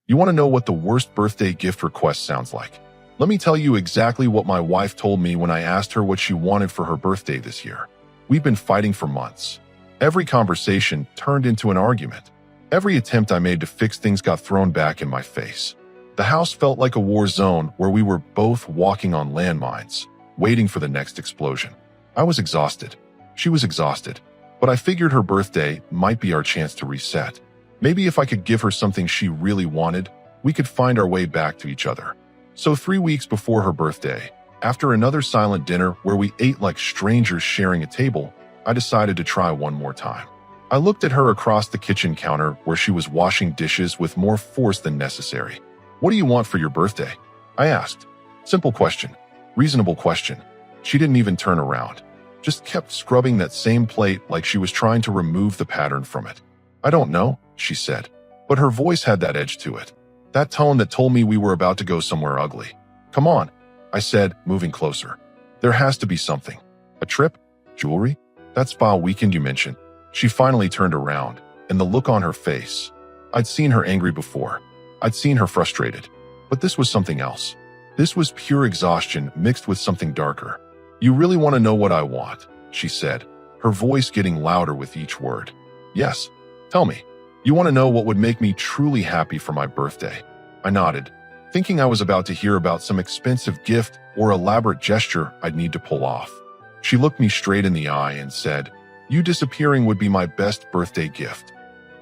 You want to know what the worst birthday gift request sounds like? Let me tell you exactly what my wife told me when I asked her what she wanted for her birthday this year. We've been fighting for months. Every conversation turned into an argument. Every attempt I made to fix things got thrown back in my face. The house felt like a war zone where we were both walking on landmines, waiting for the next explosion. I was exhausted. She was exhausted. But I figured her birthday might be our chance to reset. Maybe if I could give her something she really wanted, we could find our way back to each other. So 3 weeks before her birthday, after another silent dinner where we ate like strangers sharing a table, I decided to try one more time. I looked at her across the kitchen counter where she was washing dishes with more force than necessary. "What do you want for your birthday?" I asked. Simple question. Reasonable question. She didn't even turn around. Just kept scrubbing that same plate like she was trying to remove the pattern from it. "I don't know," she said. But her voice had that edge to it. That tone that told me we were about to go somewhere ugly. "Come on," I said, moving closer. "There has to be something. A trip? Jewelry? That spa weekend you mentioned." She finally turned around, and the look on her face. I'd seen her angry before. I'd seen her frustrated. But this was something else. This was pure exhaustion mixed with something darker. "You really want to know what I want?" she said, her voice getting louder with each word. "Yes. Tell me. You want to know what would make me truly happy for my birthday?" I nodded, thinking I was about to hear about some expensive gift or elaborate gesture I'd need to pull off. She looked me straight in the eye and said, "You disappearing would be my best birthday gift."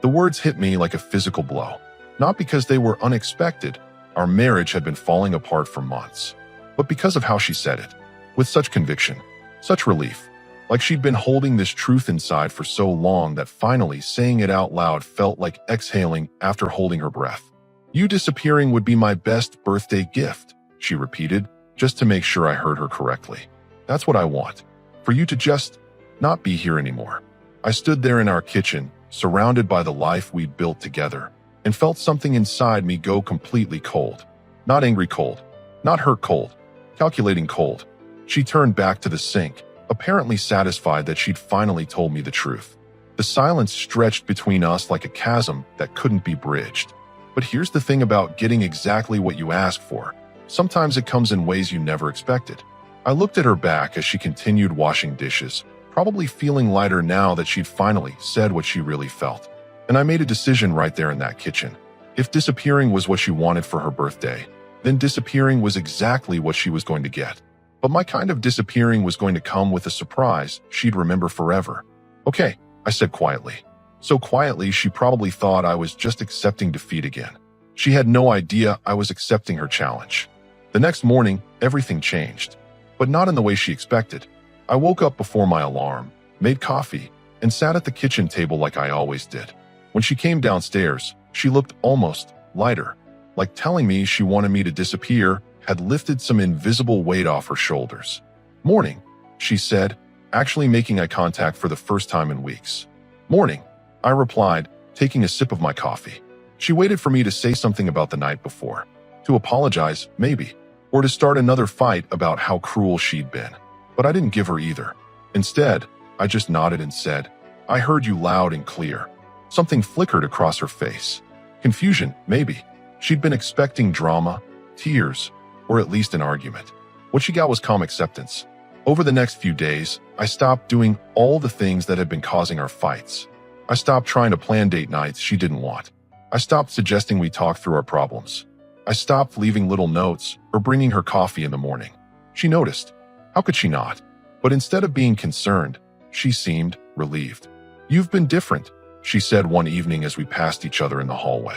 The words hit me like a physical blow. Not because they were unexpected, our marriage had been falling apart for months, but because of how she said it. With such conviction, such relief, like she'd been holding this truth inside for so long that finally saying it out loud felt like exhaling after holding her breath. "You disappearing would be my best birthday gift," she repeated, just to make sure I heard her correctly. "That's what I want. For you to just not be here anymore." I stood there in our kitchen, surrounded by the life we'd built together, and felt something inside me go completely cold. Not angry cold, not hurt cold, calculating cold. She turned back to the sink, apparently satisfied that she'd finally told me the truth. The silence stretched between us like a chasm that couldn't be bridged. But here's the thing about getting exactly what you ask for. Sometimes it comes in ways you never expected. I looked at her back as she continued washing dishes, probably feeling lighter now that she'd finally said what she really felt. And I made a decision right there in that kitchen. If disappearing was what she wanted for her birthday, then disappearing was exactly what she was going to get. But my kind of disappearing was going to come with a surprise she'd remember forever. "Okay," I said quietly. So quietly she probably thought I was just accepting defeat again. She had no idea I was accepting her challenge. The next morning, everything changed. But not in the way she expected. I woke up before my alarm, made coffee, and sat at the kitchen table like I always did. When she came downstairs, she looked almost lighter, like telling me she wanted me to disappear had lifted some invisible weight off her shoulders. "Morning," she said, actually making eye contact for the first time in weeks. "Morning," I replied, taking a sip of my coffee. She waited for me to say something about the night before, to apologize, maybe, or to start another fight about how cruel she'd been. But I didn't give her either. Instead, I just nodded and said, "I heard you loud and clear." Something flickered across her face. Confusion, maybe. She'd been expecting drama, tears, or at least an argument. What she got was calm acceptance. Over the next few days, I stopped doing all the things that had been causing our fights. I stopped trying to plan date nights she didn't want. I stopped suggesting we talk through our problems. I stopped leaving little notes or bringing her coffee in the morning. She noticed. How could she not? But instead of being concerned, she seemed relieved. "You've been different," she said one evening as we passed each other in the hallway.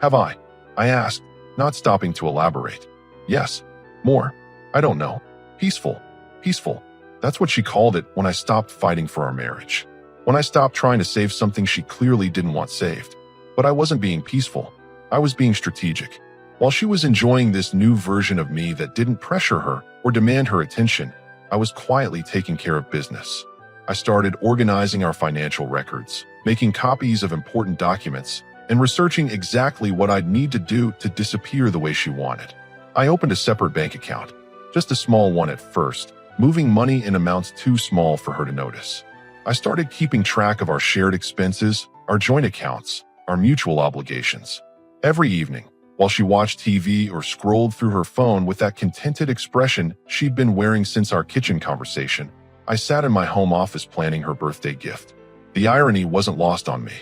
"Have I?" I asked, not stopping to elaborate. "Yes. More. I don't know. Peaceful. Peaceful." That's what she called it when I stopped fighting for our marriage. When I stopped trying to save something she clearly didn't want saved. But I wasn't being peaceful. I was being strategic. While she was enjoying this new version of me that didn't pressure her or demand her attention, I was quietly taking care of business. I started organizing our financial records, making copies of important documents, and researching exactly what I'd need to do to disappear the way she wanted. I opened a separate bank account, just a small one at first, moving money in amounts too small for her to notice. I started keeping track of our shared expenses, our joint accounts, our mutual obligations. Every evening, while she watched TV or scrolled through her phone with that contented expression she'd been wearing since our kitchen conversation. I sat in my home office planning her birthday gift. The irony wasn't lost on me.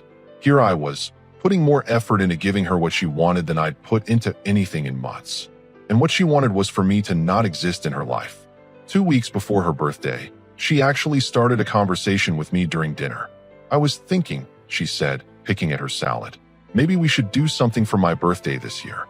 Here I was, putting more effort into giving her what she wanted than I'd put into anything in months. And what she wanted was for me to not exist in her life. 2 weeks before her birthday, she actually started a conversation with me during dinner. "I was thinking," she said, picking at her salad, "maybe we should do something for my birthday this year."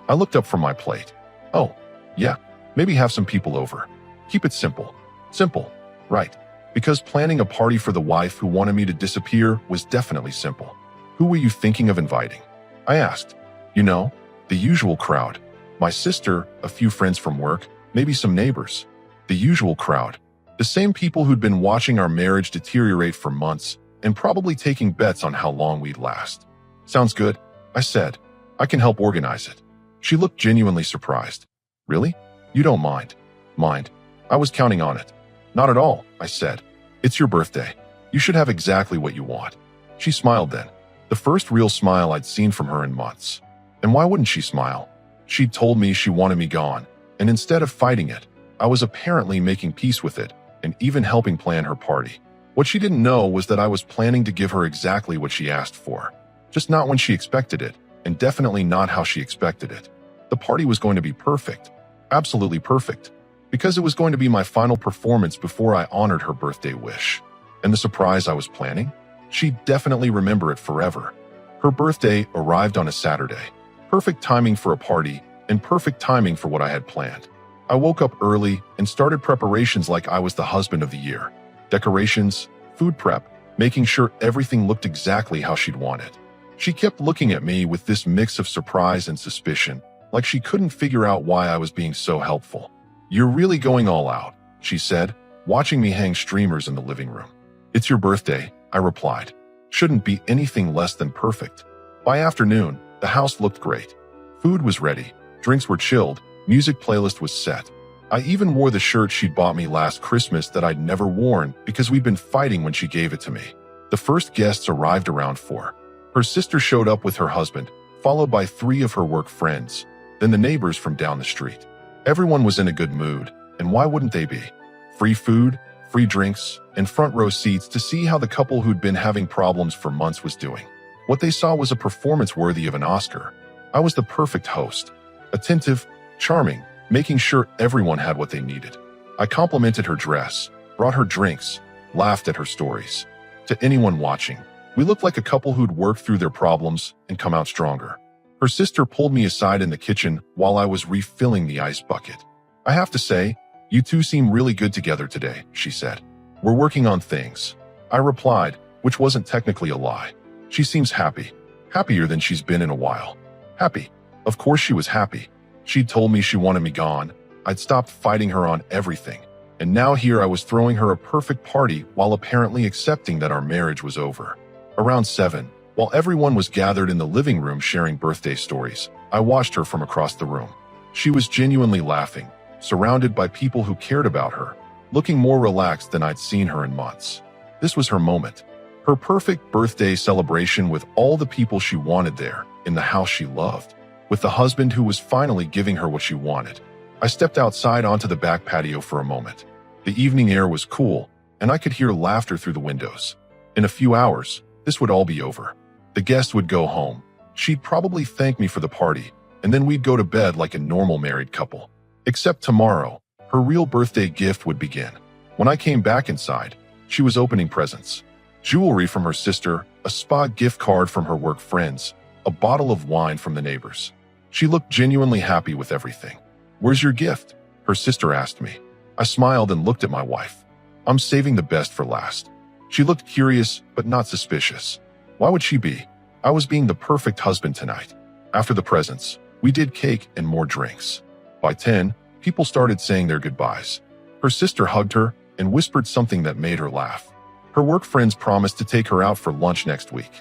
I looked up from my plate. "Oh, yeah, maybe have some people over. Keep it simple." Simple, right. Because planning a party for the wife who wanted me to disappear was definitely simple. "Who were you thinking of inviting?" I asked. "You know, the usual crowd. My sister, a few friends from work, maybe some neighbors." The usual crowd. The same people who'd been watching our marriage deteriorate for months and probably taking bets on how long we'd last. "Sounds good," I said. "I can help organize it." She looked genuinely surprised. "Really? You don't mind?" "Mind? I was counting on it." "Not at all," I said. "It's your birthday. You should have exactly what you want." She smiled then. The first real smile I'd seen from her in months. And why wouldn't she smile? She'd told me she wanted me gone, and instead of fighting it, I was apparently making peace with it and even helping plan her party. What she didn't know was that I was planning to give her exactly what she asked for. Just not when she expected it, and definitely not how she expected it. The party was going to be perfect. Absolutely perfect. Because it was going to be my final performance before I honored her birthday wish. And the surprise I was planning? She'd definitely remember it forever. Her birthday arrived on a Saturday. Perfect timing for a party, and perfect timing for what I had planned. I woke up early and started preparations like I was the husband of the year. Decorations, food prep, making sure everything looked exactly how she'd want it. She kept looking at me with this mix of surprise and suspicion, like she couldn't figure out why I was being so helpful. "You're really going all out," she said, watching me hang streamers in the living room. "It's your birthday," I replied. "Shouldn't be anything less than perfect." By afternoon, the house looked great. Food was ready, drinks were chilled, music playlist was set. I even wore the shirt she'd bought me last Christmas that I'd never worn because we'd been fighting when she gave it to me. The first guests arrived around 4. Her sister showed up with her husband, followed by 3 of her work friends, then the neighbors from down the street. Everyone was in a good mood, and why wouldn't they be? Free food, free drinks, and front row seats to see how the couple who'd been having problems for months was doing. What they saw was a performance worthy of an Oscar. I was the perfect host. Attentive, charming, making sure everyone had what they needed. I complimented her dress, brought her drinks, laughed at her stories. To anyone watching, we looked like a couple who'd worked through their problems and come out stronger. Her sister pulled me aside in the kitchen while I was refilling the ice bucket. "I have to say, you two seem really good together today," she said. "We're working on things," I replied, which wasn't technically a lie. "She seems happy. Happier than she's been in a while." Happy. Of course she was happy. She'd told me she wanted me gone. I'd stopped fighting her on everything. And now here I was throwing her a perfect party while apparently accepting that our marriage was over. Around 7, while everyone was gathered in the living room sharing birthday stories, I watched her from across the room. She was genuinely laughing, surrounded by people who cared about her, looking more relaxed than I'd seen her in months. This was her moment. Her perfect birthday celebration with all the people she wanted there, in the house she loved, with the husband who was finally giving her what she wanted. I stepped outside onto the back patio for a moment. The evening air was cool, and I could hear laughter through the windows. In a few hours, this would all be over. The guests would go home. She'd probably thank me for the party, and then we'd go to bed like a normal married couple. Except tomorrow, her real birthday gift would begin. When I came back inside, she was opening presents. Jewelry from her sister, a spa gift card from her work friends, a bottle of wine from the neighbors. She looked genuinely happy with everything. "Where's your gift?" her sister asked me. I smiled and looked at my wife. "I'm saving the best for last." She looked curious, but not suspicious. Why would she be? I was being the perfect husband tonight. After the presents, we did cake and more drinks. By 10, people started saying their goodbyes. Her sister hugged her and whispered something that made her laugh. Her work friends promised to take her out for lunch next week.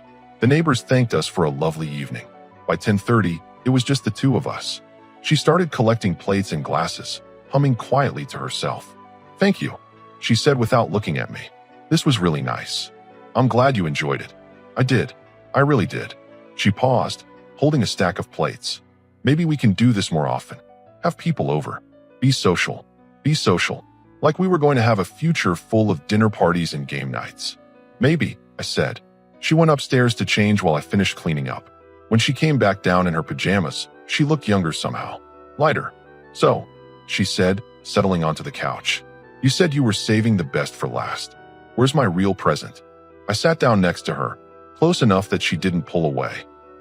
The neighbors thanked us for a lovely evening. By 10:30, it was just the two of us. She started collecting plates and glasses, humming quietly to herself. "Thank you," she said without looking at me. "This was really nice. I'm glad you enjoyed it." "I did. I really did." She paused, holding a stack of plates. Maybe we can do this more often. Have people over. Be social. Be social. Like we were going to have a future full of dinner parties and game nights. Maybe, I said. She went upstairs to change while I finished cleaning up. When she came back down in her pajamas, she looked younger somehow. Lighter. So, she said, settling onto the couch. You said you were saving the best for last. Where's my real present? I sat down next to her, close enough that she didn't pull away.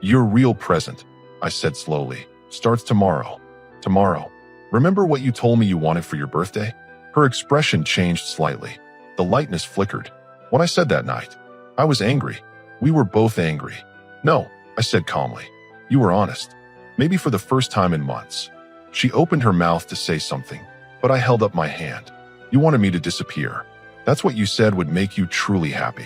Your real present, I said slowly, starts tomorrow. Tomorrow. Remember what you told me you wanted for your birthday? Her expression changed slightly. The lightness flickered. When I said that night, I was angry. We were both angry. No, I said calmly. You were honest. Maybe for the first time in months. She opened her mouth to say something, but I held up my hand. You wanted me to disappear. That's what you said would make you truly happy.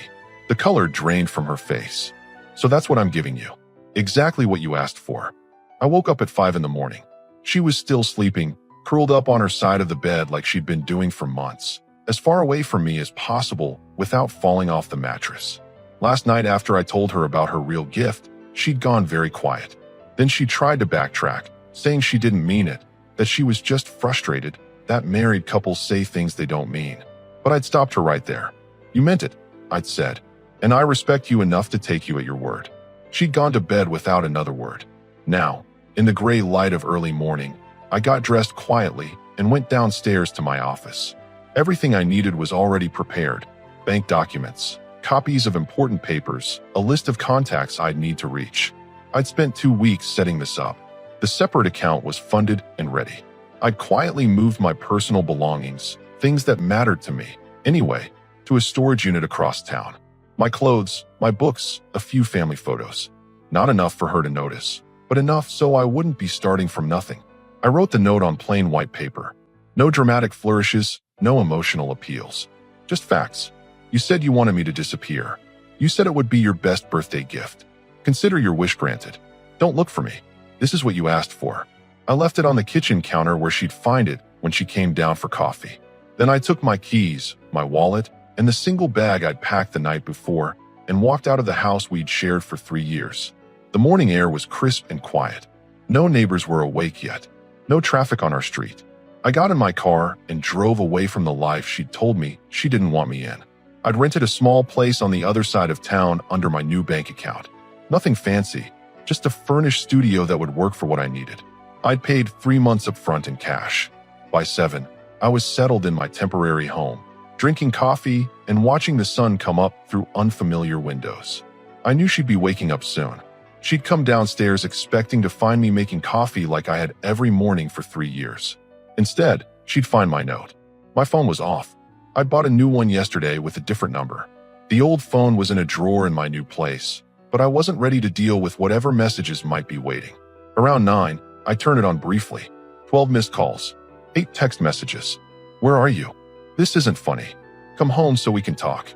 The color drained from her face. So that's what I'm giving you. Exactly what you asked for. I woke up at 5 in the morning. She was still sleeping, curled up on her side of the bed like she'd been doing for months, as far away from me as possible without falling off the mattress. Last night after I told her about her real gift, she'd gone very quiet. Then she tried to backtrack, saying she didn't mean it, that she was just frustrated, that married couples say things they don't mean. But I'd stopped her right there. You meant it, I'd said, and I respect you enough to take you at your word. She'd gone to bed without another word. Now, in the gray light of early morning, I got dressed quietly and went downstairs to my office. Everything I needed was already prepared. Bank documents, copies of important papers, a list of contacts I'd need to reach. I'd spent 2 weeks setting this up. The separate account was funded and ready. I'd quietly moved my personal belongings, things that mattered to me, anyway, to a storage unit across town. My clothes, my books, a few family photos. Not enough for her to notice, but enough so I wouldn't be starting from nothing. I wrote the note on plain white paper. No dramatic flourishes, no emotional appeals. Just facts. You said you wanted me to disappear. You said it would be your best birthday gift. Consider your wish granted. Don't look for me. This is what you asked for. I left it on the kitchen counter where she'd find it when she came down for coffee. Then I took my keys, my wallet, and the single bag I'd packed the night before and walked out of the house we'd shared for 3 years. The morning air was crisp and quiet. No neighbors were awake yet. No traffic on our street. I got in my car and drove away from the life she'd told me she didn't want me in. I'd rented a small place on the other side of town under my new bank account. Nothing fancy, just a furnished studio that would work for what I needed. I'd paid 3 months up front in cash. By 7, I was settled in my temporary home, drinking coffee and watching the sun come up through unfamiliar windows. I knew she'd be waking up soon. She'd come downstairs expecting to find me making coffee like I had every morning for 3 years. Instead, she'd find my note. My phone was off. I'd bought a new one yesterday with a different number. The old phone was in a drawer in my new place, but I wasn't ready to deal with whatever messages might be waiting. Around 9, I turned it on briefly. 12 missed calls. 8 text messages. Where are you? This isn't funny. Come home so we can talk.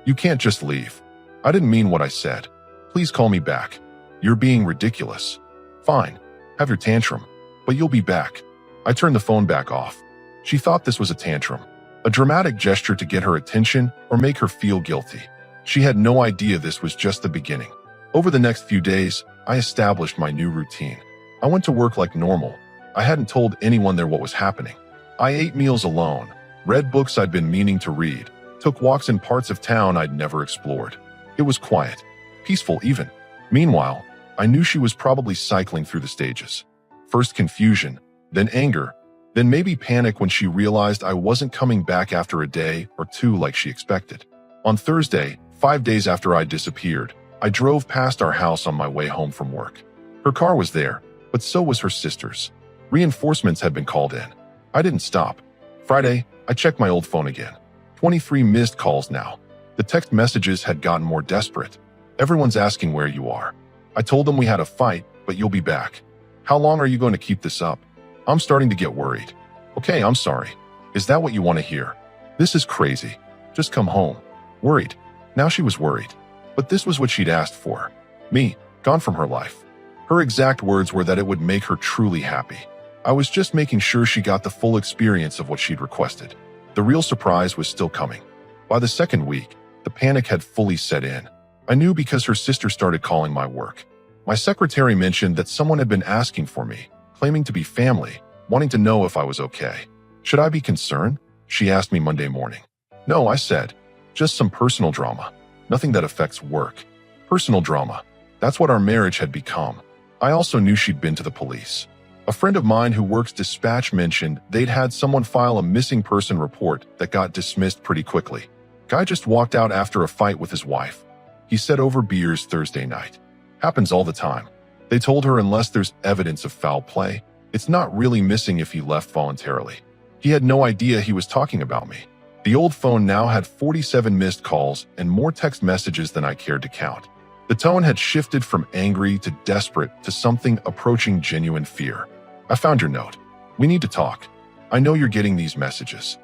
You can't just leave. I didn't mean what I said. Please call me back. You're being ridiculous. Fine. Have your tantrum. But you'll be back. I turned the phone back off. She thought this was a tantrum, a dramatic gesture to get her attention or make her feel guilty. She had no idea this was just the beginning. Over the next few days, I established my new routine. I went to work like normal. I hadn't told anyone there what was happening. I ate meals alone, read books I'd been meaning to read, took walks in parts of town I'd never explored. It was quiet, peaceful even. Meanwhile, I knew she was probably cycling through the stages. First confusion, then anger, then maybe panic when she realized I wasn't coming back after a day or 2 like she expected. On Thursday, 5 days after I disappeared, I drove past our house on my way home from work. Her car was there, but so was her sister's. Reinforcements had been called in. I didn't stop. Friday, I checked my old phone again. 23 missed calls now. The text messages had gotten more desperate. Everyone's asking where you are. I told them we had a fight, but you'll be back. How long are you going to keep this up? I'm starting to get worried. Okay, I'm sorry. Is that what you want to hear? This is crazy. Just come home. Worried. Now she was worried. But this was what she'd asked for. Me, gone from her life. Her exact words were that it would make her truly happy. I was just making sure she got the full experience of what she'd requested. The real surprise was still coming. By the second week, the panic had fully set in. I knew because her sister started calling my work. My secretary mentioned that someone had been asking for me, claiming to be family, wanting to know if I was okay. Should I be concerned? She asked me Monday morning. No, I said. Just some personal drama. Nothing that affects work. Personal drama. That's what our marriage had become. I also knew she'd been to the police. A friend of mine who works dispatch mentioned they'd had someone file a missing person report that got dismissed pretty quickly. Guy just walked out after a fight with his wife. He said over beers Thursday night. Happens all the time. They told her unless there's evidence of foul play, it's not really missing if he left voluntarily. He had no idea he was talking about me. The old phone now had 47 missed calls and more text messages than I cared to count. The tone had shifted from angry to desperate to something approaching genuine fear. I found your note. We need to talk. I know you're getting these messages.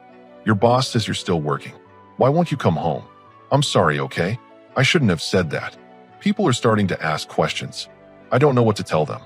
Your boss says you're still working. Why won't you come home? I'm sorry, okay? I shouldn't have said that. People are starting to ask questions. I don't know what to tell them.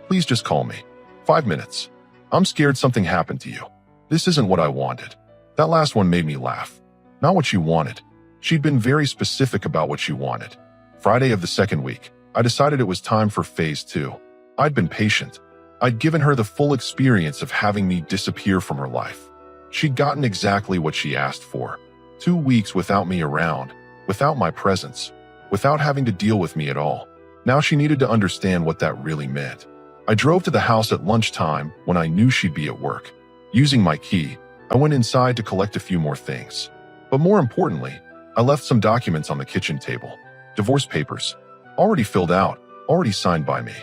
Please just call me. 5 minutes. I'm scared something happened to you. This isn't what I wanted. That last one made me laugh. Not what you wanted. She'd been very specific about what she wanted. Friday of the second week, I decided it was time for phase 2. I'd been patient. I'd given her the full experience of having me disappear from her life. She'd gotten exactly what she asked for. 2 weeks without me around, without my presence, without having to deal with me at all. Now she needed to understand what that really meant. I drove to the house at lunchtime when I knew she'd be at work. Using my key, I went inside to collect a few more things. But more importantly, I left some documents on the kitchen table. Divorce papers, already filled out, already signed by me,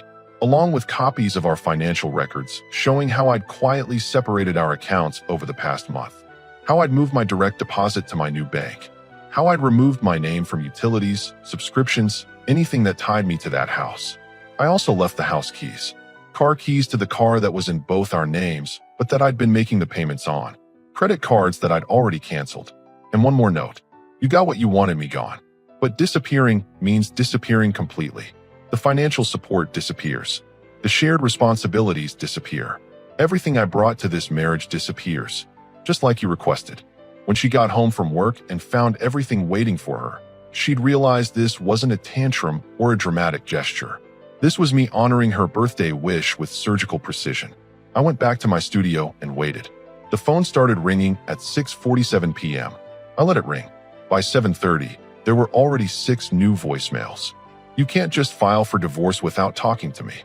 along with copies of our financial records showing how I'd quietly separated our accounts over the past month, how I'd moved my direct deposit to my new bank, how I'd removed my name from utilities, subscriptions, anything that tied me to that house. I also left the house keys, car keys to the car that was in both our names, but that I'd been making the payments on, credit cards that I'd already canceled, and one more note. You got what you wanted me gone. But disappearing means disappearing completely. The financial support disappears. The shared responsibilities disappear. Everything I brought to this marriage disappears, just like you requested. When she got home from work and found everything waiting for her, she'd realized this wasn't a tantrum or a dramatic gesture. This was me honoring her birthday wish with surgical precision. I went back to my studio and waited. The phone started ringing at 6:47 p.m. I let it ring. By 7:30, there were already 6 new voicemails. You can't just file for divorce without talking to me.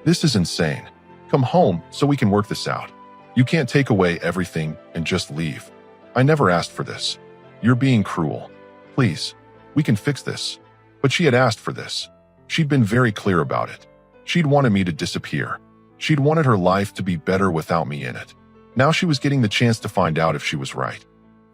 This is insane. Come home so we can work this out. You can't take away everything and just leave. I never asked for this. You're being cruel. Please, we can fix this. But she had asked for this. She'd been very clear about it. She'd wanted me to disappear. She'd wanted her life to be better without me in it. Now she was getting the chance to find out if she was right.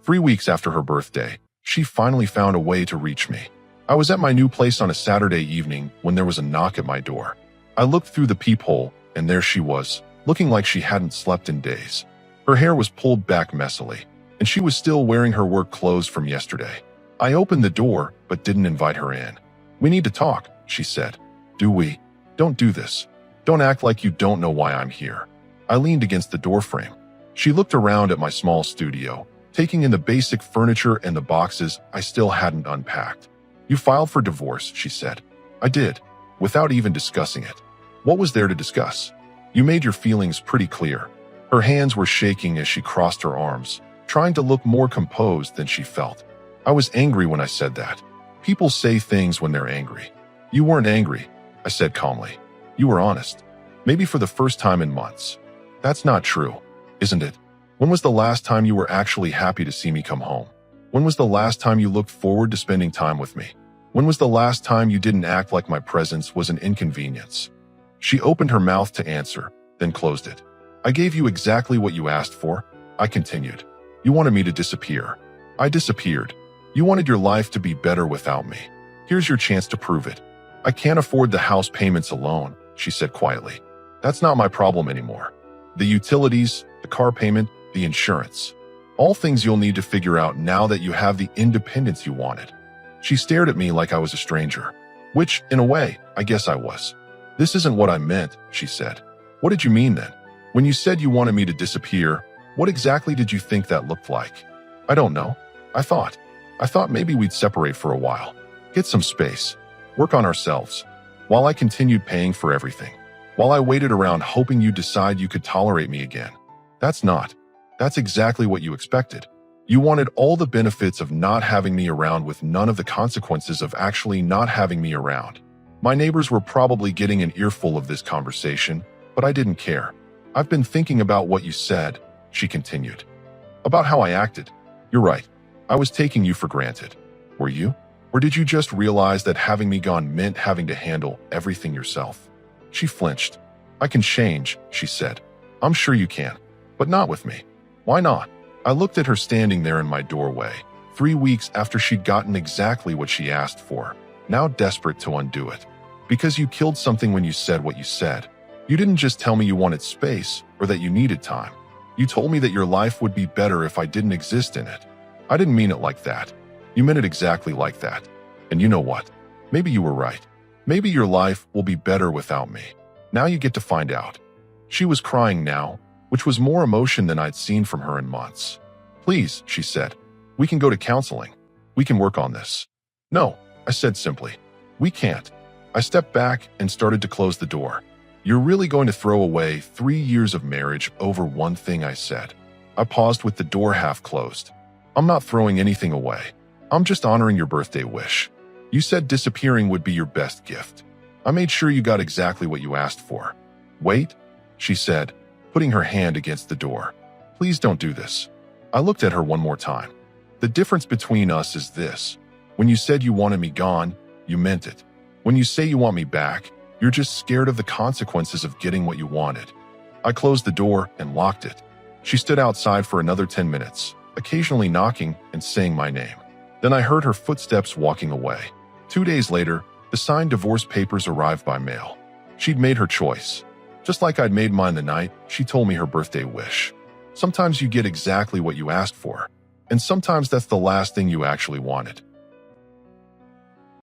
3 weeks after her birthday, she finally found a way to reach me. I was at my new place on a Saturday evening when there was a knock at my door. I looked through the peephole, and there she was, looking like she hadn't slept in days. Her hair was pulled back messily, and she was still wearing her work clothes from yesterday. I opened the door, but didn't invite her in. We need to talk, she said. Do we? Don't do this. Don't act like you don't know why I'm here. I leaned against the doorframe. She looked around at my small studio, taking in the basic furniture and the boxes I still hadn't unpacked. You filed for divorce, she said. I did, without even discussing it. What was there to discuss? You made your feelings pretty clear. Her hands were shaking as she crossed her arms, trying to look more composed than she felt. I was angry when I said that. People say things when they're angry. You weren't angry, I said calmly. You were honest. Maybe for the first time in months. That's not true, isn't it? When was the last time you were actually happy to see me come home? When was the last time you looked forward to spending time with me? When was the last time you didn't act like my presence was an inconvenience? She opened her mouth to answer, then closed it. I gave you exactly what you asked for, I continued. You wanted me to disappear. I disappeared. You wanted your life to be better without me. Here's your chance to prove it. I can't afford the house payments alone, she said quietly. That's not my problem anymore. The utilities, the car payment, the insurance. All things you'll need to figure out now that you have the independence you wanted. She stared at me like I was a stranger, which, in a way, I guess I was. This isn't what I meant, she said. What did you mean then? When you said you wanted me to disappear, what exactly did you think that looked like? I don't know. I thought maybe we'd separate for a while. Get some space. Work on ourselves. While I continued paying for everything. while I waited around hoping you'd decide you could tolerate me again. That's exactly what you expected. You wanted all the benefits of not having me around with none of the consequences of actually not having me around. My neighbors were probably getting an earful of this conversation, but I didn't care. I've been thinking about what you said, she continued. About how I acted. You're right. I was taking you for granted. Were you? Or did you just realize that having me gone meant having to handle everything yourself? She flinched. I can change, she said. I'm sure you can, but not with me. Why not? I looked at her standing there in my doorway, 3 weeks after she'd gotten exactly what she asked for, now desperate to undo it. Because you killed something when you said what you said. You didn't just tell me you wanted space or that you needed time. You told me that your life would be better if I didn't exist in it. I didn't mean it like that. You meant it exactly like that. And you know what? Maybe you were right. Maybe your life will be better without me. Now you get to find out. She was crying now, which was more emotion than I'd seen from her in months. Please, she said. We can go to counseling. We can work on this. No, I said simply. We can't. I stepped back and started to close the door. You're really going to throw away 3 years of marriage over one thing I said. I paused with the door half closed. I'm not throwing anything away. I'm just honoring your birthday wish. You said disappearing would be your best gift. I made sure you got exactly what you asked for. Wait, she said, putting her hand against the door. Please don't do this. I looked at her one more time. The difference between us is this. When you said you wanted me gone, you meant it. When you say you want me back, you're just scared of the consequences of getting what you wanted. I closed the door and locked it. She stood outside for another 10 minutes, occasionally knocking and saying my name. Then I heard her footsteps walking away. 2 days later, the signed divorce papers arrived by mail. She'd made her choice. Just like I'd made mine the night she told me her birthday wish. Sometimes you get exactly what you asked for, and sometimes that's the last thing you actually wanted.